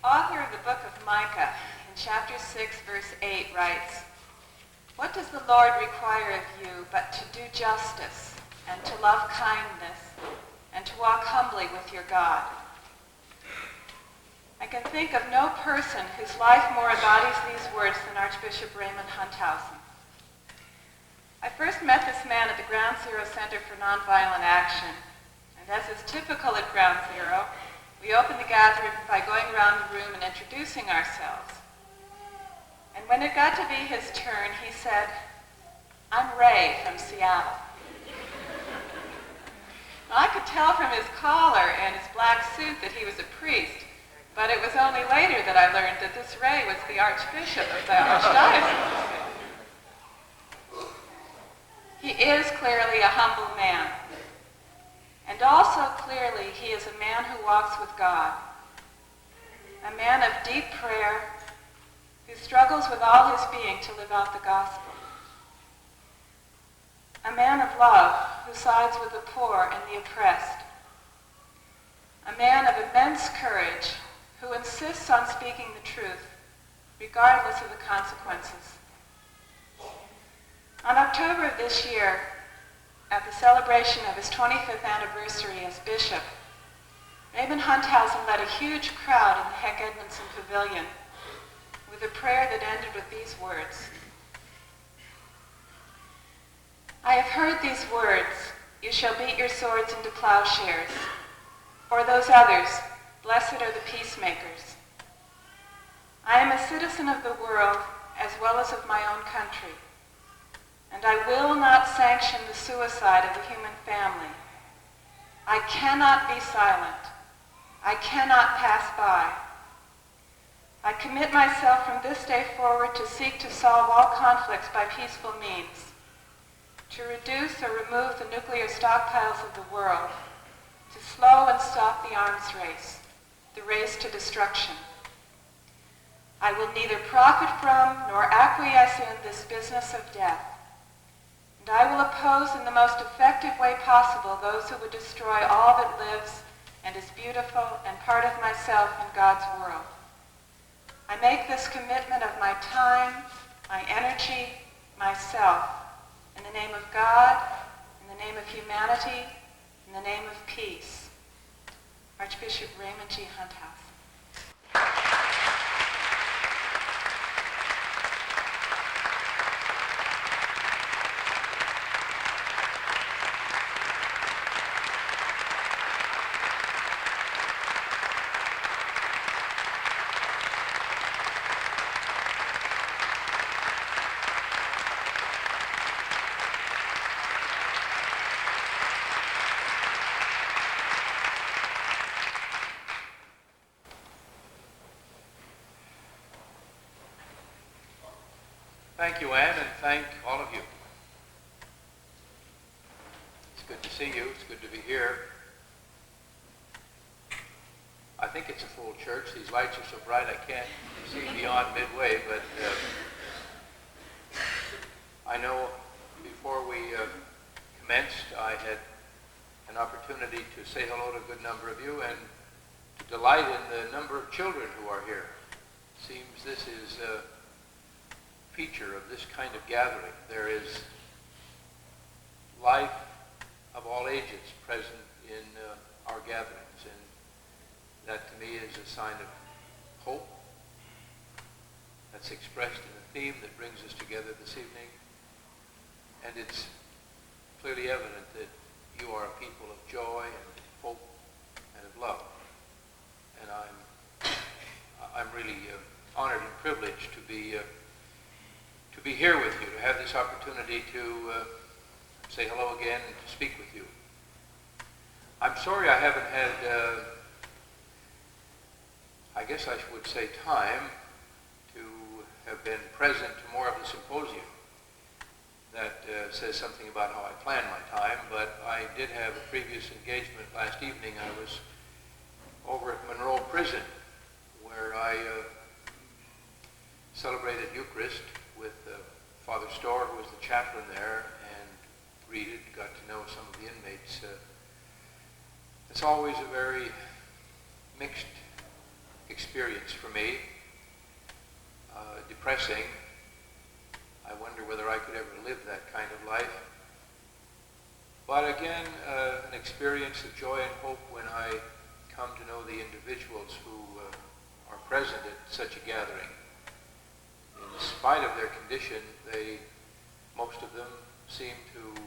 author of the book of Micah, in chapter 6, verse 8, writes, "What does the Lord require of you but to do justice, and to love kindness, and to walk humbly with your God?" I can think of no person whose life more embodies these words than Archbishop Raymond Hunthausen. I first met this man at the Ground Zero Center for Nonviolent Action, and as is typical at Ground Zero, we opened the gathering by going around the room and introducing ourselves. And when it got to be his turn, he said, "I'm Ray from Seattle." Now, I could tell from his collar and his black suit that he was a priest, but it was only later that I learned that this Ray was the Archbishop of the Archdiocese. He is clearly a humble man. And also clearly he is a man who walks with God. A man of deep prayer who struggles with all his being to live out the gospel. A man of love who sides with the poor and the oppressed. A man of immense courage who insists on speaking the truth regardless of the consequences. On October of this year, at the celebration of his 25th anniversary as bishop, Raymond Hunthausen led a huge crowd in the Heck Edmondson Pavilion with a prayer that ended with these words. "I have heard these words, 'You shall beat your swords into plowshares,' or those others, 'Blessed are the peacemakers.' I am a citizen of the world as well as of my own country, and I will not sanction the suicide of the human family. I cannot be silent. I cannot pass by. I commit myself from this day forward to seek to solve all conflicts by peaceful means, to reduce or remove the nuclear stockpiles of the world, to slow and stop the arms race, the race to destruction. I will neither profit from nor acquiesce in this business of death. And I will oppose in the most effective way possible those who would destroy all that lives and is beautiful and part of myself in God's world. I make this commitment of my time, my energy, myself, in the name of God, in the name of humanity, in the name of peace." Archbishop Raymond G. Hunthausen. Thank you, Anne, and thank all of you. It's good to see you. It's good to be here. I think it's a full church. These lights are so bright I can't see beyond midway, but I know before we commenced, I had an opportunity to say hello to a good number of you and to delight in the number of children who are here. It seems this is a feature of this kind of gathering. There is life of all ages present in our gatherings, and that to me is a sign of hope that's expressed in the theme that brings us together this evening. And it's clearly evident that you are a people of joy and hope and of love. And I'm really honored and privileged to be here with you, to have this opportunity to say hello again and to speak with you. I'm sorry I haven't had, I guess I would say, time to have been present to more of the symposium that says something about how I plan my time, but I did have a previous engagement last evening. I was over at Monroe Prison, where I celebrated Eucharist with Father Storr, who was the chaplain there, and greeted, got to know some of the inmates. It's always a very mixed experience for me, depressing. I wonder whether I could ever live that kind of life. But again, an experience of joy and hope when I come to know the individuals who are present at such a gathering. In spite of their condition, most of them seem to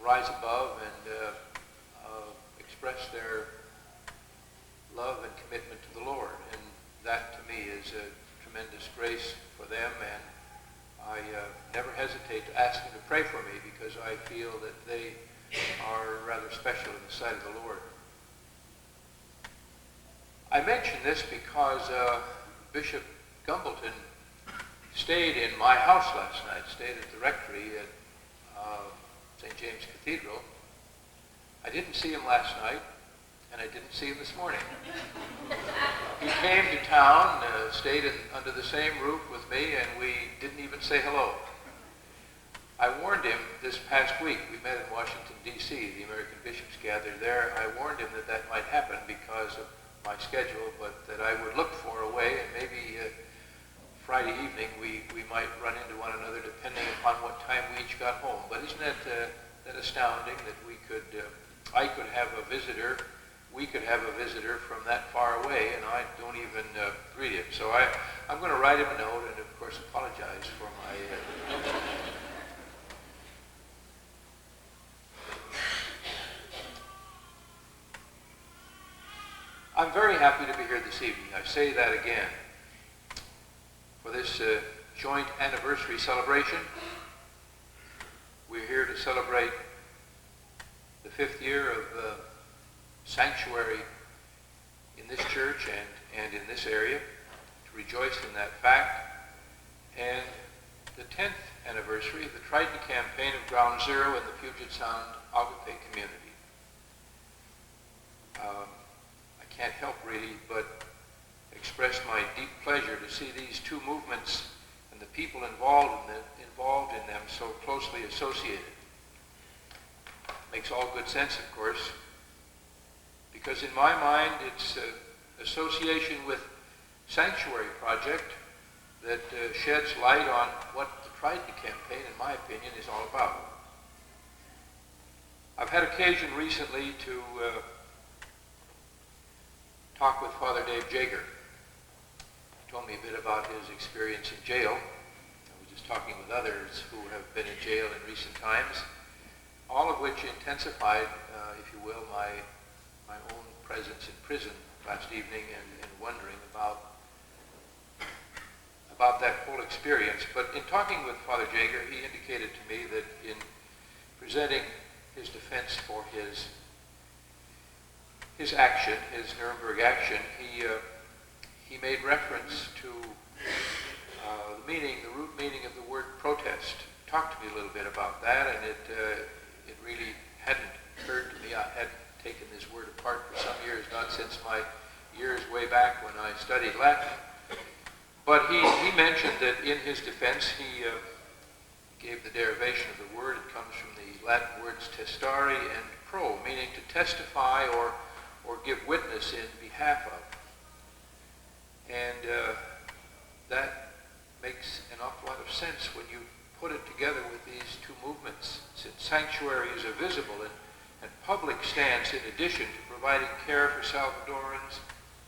rise above and express their love and commitment to the Lord. And that to me is a tremendous grace for them, and I never hesitate to ask them to pray for me because I feel that they are rather special in the sight of the Lord. I mention this because Bishop Gumbleton stayed in my house last night, stayed at the rectory at St. James Cathedral. I didn't see him last night, and I didn't see him this morning. He came to town, stayed under the same roof with me, and we didn't even say hello. I warned him this past week. We met in Washington, D.C. The American bishops gathered there. I warned him that that might happen because of my schedule, but that I would look for a way, and maybe Friday evening we might run into one another depending upon what time we each got home. But isn't that astounding that I could have a visitor, we could have a visitor from that far away, and I don't even greet him. So I'm going to write him a note and, of course, apologize for my... I'm very happy to be here this evening. I say that again. For this joint anniversary celebration, we're here to celebrate the 5th year of sanctuary in this church and in this area, to rejoice in that fact, and the 10th anniversary of the Trident campaign of Ground Zero in the Puget Sound Agape community. I can't help really but express my deep pleasure to see these two movements and the people involved in them so closely associated. Makes all good sense, of course, because in my mind it's association with Sanctuary Project that sheds light on what the Trident campaign, in my opinion, is all about. I've had occasion recently to talk with Father Dave Jager. He told me a bit about his experience in jail. I was just talking with others who have been in jail in recent times, all of which intensified, if you will, my own presence in prison last evening and wondering about that whole experience. But in talking with Father Jager, he indicated to me that in presenting his defense for his action, his Nuremberg action, he made reference to the root meaning of the word protest. Talked to me a little bit about that, and it really hadn't occurred to me. I hadn't taken this word apart for some years, not since my years way back when I studied Latin. But he mentioned that in his defense he gave the derivation of the word. It comes from the Latin words testare and pro, meaning to testify or give witness in behalf of. And that makes an awful lot of sense when you put it together with these two movements, since sanctuary is a visible and public stance in addition to providing care for Salvadorans.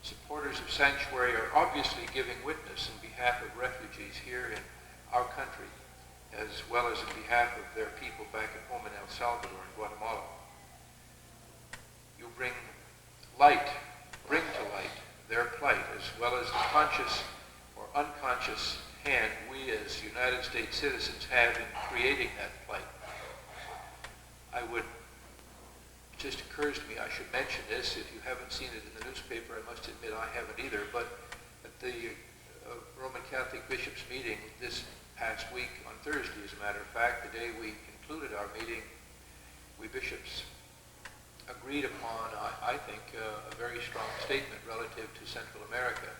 Supporters of sanctuary are obviously giving witness in behalf of refugees here in our country, as well as in behalf of their people back at home in El Salvador and Guatemala. You bring to light their plight, as well as the conscious or unconscious hand we as United States citizens have in creating that plight. It just occurs to me I should mention this. If you haven't seen it in the newspaper, I must admit I haven't either, but at the Roman Catholic Bishops' meeting this past week, on Thursday as a matter of fact, the day we concluded our meeting, we bishops agreed upon, I think, a very strong statement relative to Central America.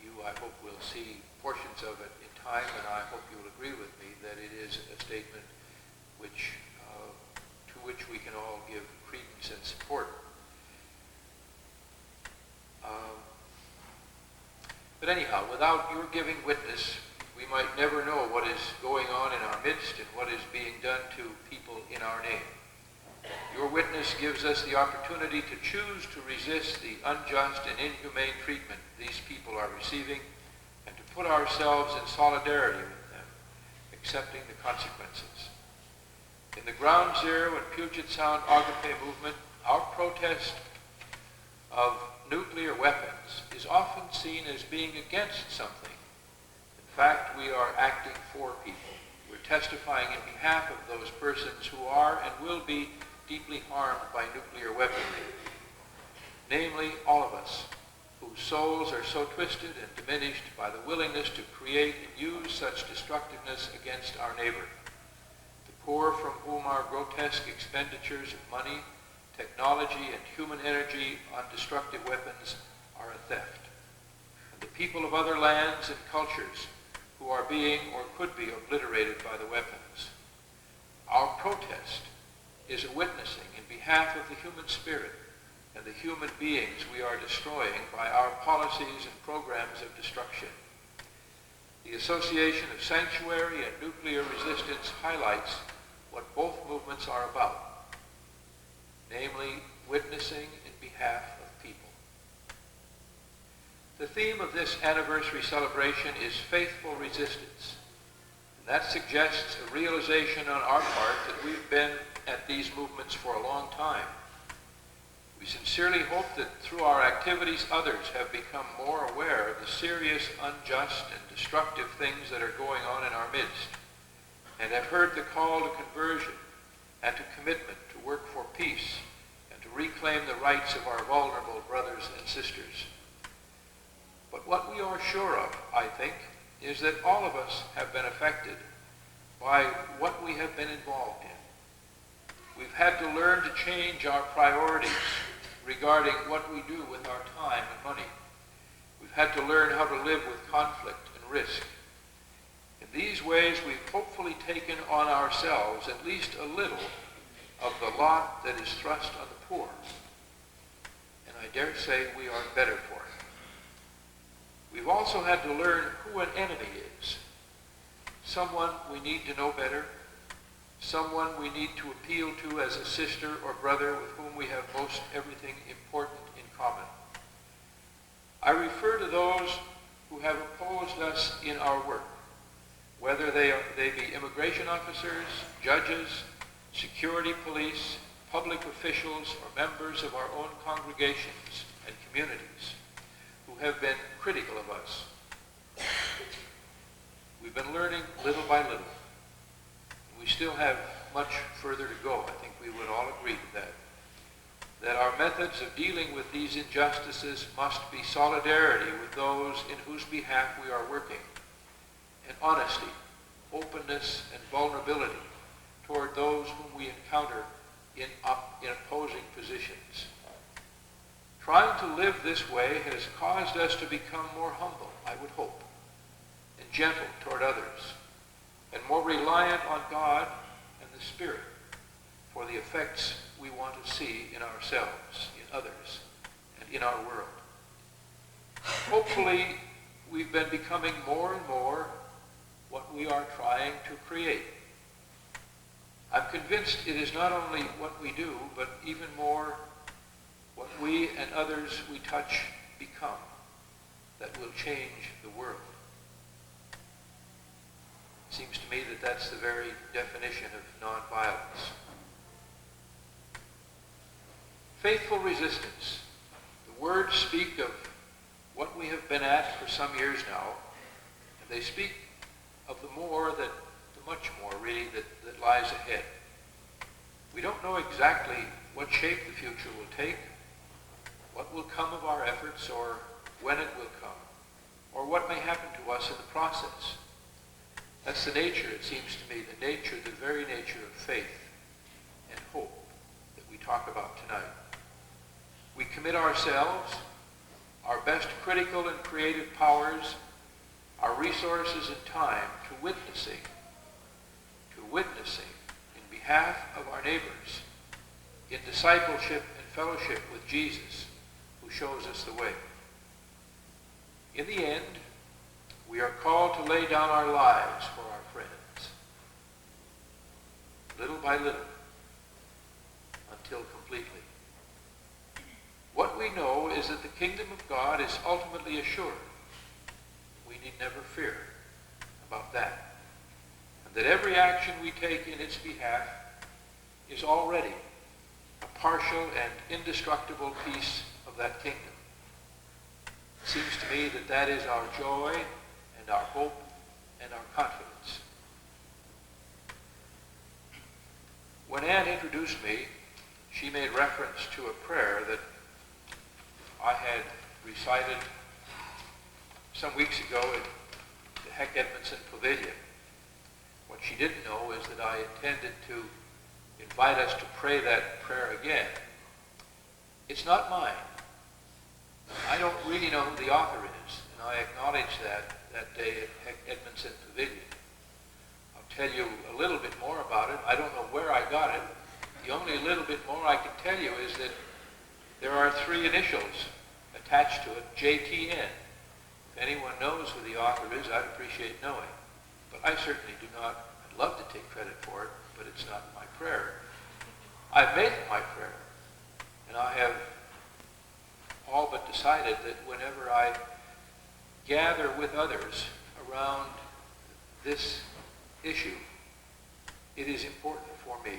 You, I hope, will see portions of it in time, and I hope you will agree with me that it is a statement to which we can all give credence and support. But anyhow, without your giving witness, we might never know what is going on in our midst and what is being done to people in our name. Your witness gives us the opportunity to choose to resist the unjust and inhumane treatment these people are receiving and to put ourselves in solidarity with them, accepting the consequences. In the Ground Zero and Puget Sound Agape movement, our protest of nuclear weapons is often seen as being against something. In fact, we are acting for people. We're testifying in behalf of those persons who are and will be deeply harmed by nuclear weaponry. Namely, all of us, whose souls are so twisted and diminished by the willingness to create and use such destructiveness against our neighbor. The poor from whom our grotesque expenditures of money, technology, and human energy on destructive weapons are a theft. And the people of other lands and cultures who are being or could be obliterated by the weapons. Our protest is a witnessing in behalf of the human spirit and the human beings we are destroying by our policies and programs of destruction. The association of sanctuary and nuclear resistance highlights what both movements are about, namely witnessing in behalf of people. The theme of this anniversary celebration is faithful resistance. And that suggests a realization on our part that we've been at these movements for a long time. We sincerely hope that through our activities others have become more aware of the serious, unjust, and destructive things that are going on in our midst, and have heard the call to conversion and to commitment to work for peace and to reclaim the rights of our vulnerable brothers and sisters. But what we are sure of, I think, is that all of us have been affected by what we have been involved in. We've had to learn to change our priorities regarding what we do with our time and money. We've had to learn how to live with conflict and risk. In these ways, we've hopefully taken on ourselves at least a little of the lot that is thrust on the poor. And I dare say we are better for it. We've also had to learn who an enemy is. Someone we need to know better. Someone we need to appeal to as a sister or brother with whom we have most everything important in common. I refer to those who have opposed us in our work, whether they be immigration officers, judges, security police, public officials, or members of our own congregations and communities who have been critical of us. We've been learning little by little. We still have much further to go. I think we would all agree to that. That our methods of dealing with these injustices must be solidarity with those in whose behalf we are working, and honesty, openness, and vulnerability toward those whom we encounter in opposing positions. Trying to live this way has caused us to become more humble, I would hope, and gentle toward others, and more reliant on God and the Spirit for the effects we want to see in ourselves, in others, and in our world. Hopefully, we've been becoming more and more what we are trying to create. I'm convinced it is not only what we do, but even more what we and others we touch become that will change the world. It seems to me that that's the very definition of nonviolence. Faithful resistance. The words speak of what we have been at for some years now, and they speak of the much more really, that lies ahead. We don't know exactly what shape the future will take, what will come of our efforts, or when it will come, or what may happen to us in the process. That's the nature, it seems to me, the very nature of faith and hope that we talk about tonight. We commit ourselves, our best critical and creative powers, our resources and time to witnessing in behalf of our neighbors, in discipleship and fellowship with Jesus, who shows us the way. In the end, we are called to lay down our lives for our friends, little by little, until completely. What we know is that the kingdom of God is ultimately assured. We need never fear about that. And that every action we take in its behalf is already a partial and indestructible piece of that kingdom. It seems to me that that is our joy and our hope and our confidence. When Anne introduced me, she made reference to a prayer that I had recited some weeks ago at the Heck Edmondson Pavilion. What she didn't know is that I intended to invite us to pray that prayer again. It's not mine. I don't really know who the author is, and I acknowledge that day at Heck Edmondson Pavilion. I'll tell you a little bit more about it. I don't know where I got it. The only little bit more I can tell you is that there are 3 initials attached to it, JTN. If anyone knows who the author is, I'd appreciate knowing. But I certainly do not. I'd love to take credit for it, but it's not my prayer. I've made it my prayer, and I have all but decided that whenever I gather with others around this issue, it is important for me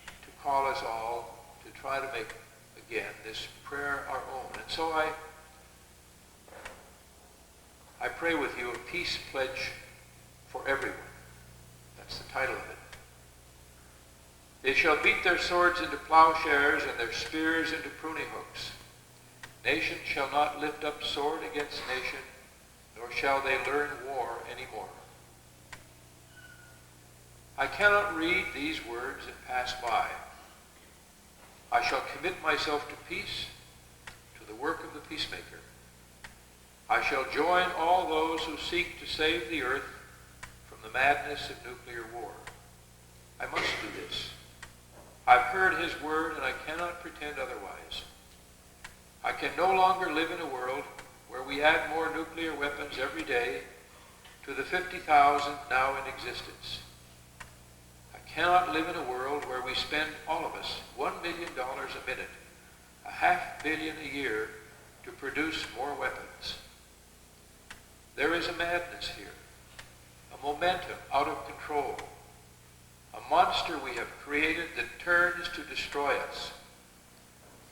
to call us all to try to make, again, this prayer our own. And so I pray with you a peace pledge for everyone. That's the title of it. They shall beat their swords into plowshares and their spears into pruning hooks. Nation shall not lift up sword against nation, nor shall they learn war any more. I cannot read these words and pass by. I shall commit myself to peace, to the work of the peacemaker. I shall join all those who seek to save the earth from the madness of nuclear war. I must do this. I've heard his word, and I cannot pretend otherwise. I can no longer live in a world where we add more nuclear weapons every day to the 50,000 now in existence. I cannot live in a world where we spend, all of us, $1 million a minute, $500 million a year to produce more weapons. There is a madness here, a momentum out of control, a monster we have created that turns to destroy us.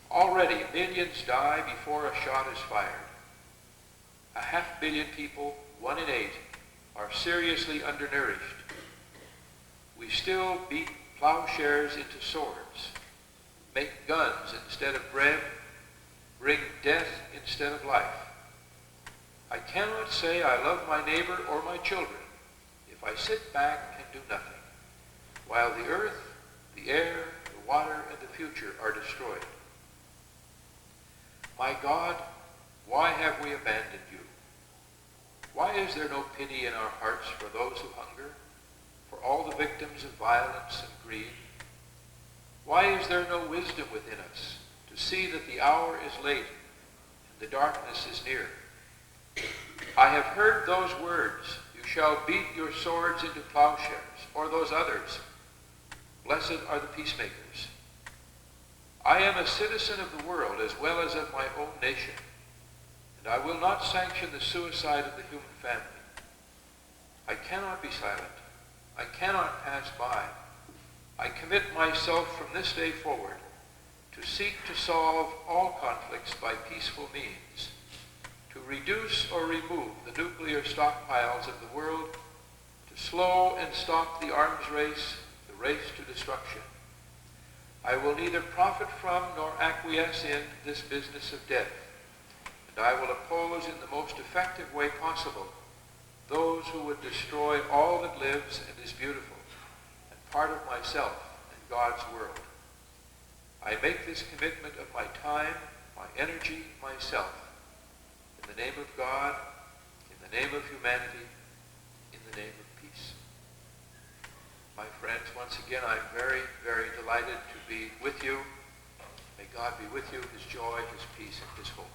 Already millions die before a shot is fired. 500 million people, 1 in 8, are seriously undernourished. We still beat plowshares into swords, make guns instead of bread, bring death instead of life. I cannot say I love my neighbor or my children if I sit back and do nothing, while the earth, the air, the water, and the future are destroyed. My God, why have we abandoned you? Why is there no pity in our hearts for those who hunger, for all the victims of violence and greed? Why is there no wisdom within us to see that the hour is late and the darkness is near? I have heard those words, you shall beat your swords into plowshares, or those others, blessed are the peacemakers. I am a citizen of the world as well as of my own nation, and I will not sanction the suicide of the human family. I cannot be silent. I cannot pass by. I commit myself from this day forward to seek to solve all conflicts by peaceful means, to reduce or remove the nuclear stockpiles of the world, to slow and stop the arms race, the race to destruction. I will neither profit from nor acquiesce in this business of death, and I will oppose in the most effective way possible those who would destroy all that lives and is beautiful, and part of myself and God's world. I make this commitment of my time, my energy, myself, in the name of God, in the name of humanity, in the name of peace. My friends, once again, I'm very, very delighted to be with you. May God be with you, his joy, his peace, and his hope.